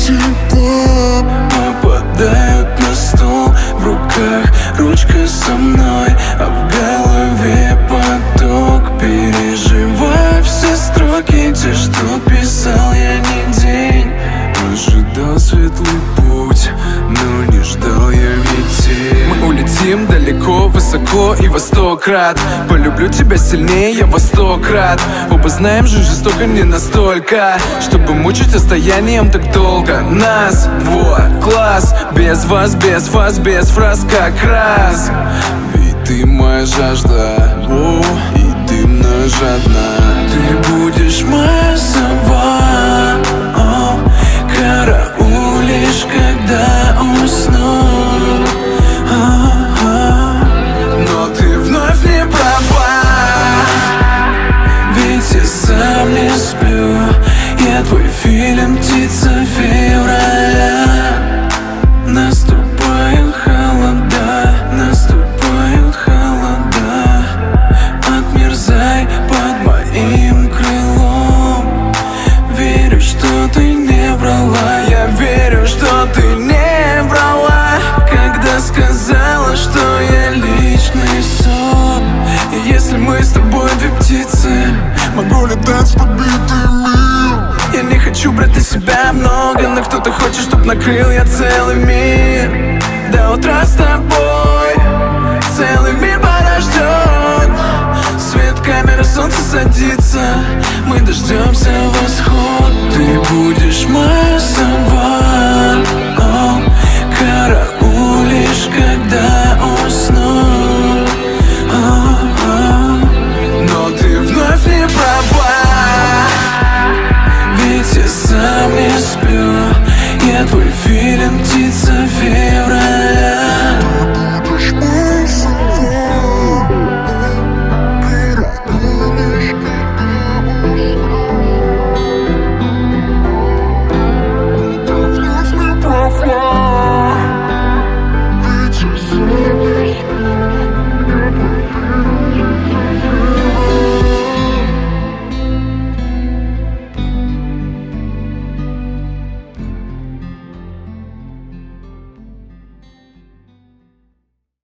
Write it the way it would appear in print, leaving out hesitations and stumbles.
тепло попадают на стол, в руках ручка со мной, а в голове поток. Переживаю все строки, те, что писал я не день. Ожидал светлый путь, но не ждал я метель. Мы улетим далеко, высоко и во 100 крат. Полюблю тебя сильнее, я во 100 крат. Оба знаем, жизнь жестока не настолько, чтобы мучить расстоянием так долго. Нас двое, класс, без вас, без фраз как раз. Ведь ты моя жажда, и ты множадна. Ты будешь моя сова, караулишь, когда усну. Но ты вновь не права, ведь я сам не сплю. Я твой фильм, птица февраля. Наступают холода, наступают холода. Отмерзай под моим крылом. Верю, что ты не врала. Я верю, что ты не врала, когда сказала, что я личный сон. И если мы с тобой две птицы, Могу летать с подбитыми. я не хочу брать на себя много, но кто-то хочет, чтоб накрыл я целый мир. До утра с тобой целый мир подождет. Свет камеры, солнце садится, мы дождемся восход. Ты будешь моя сова,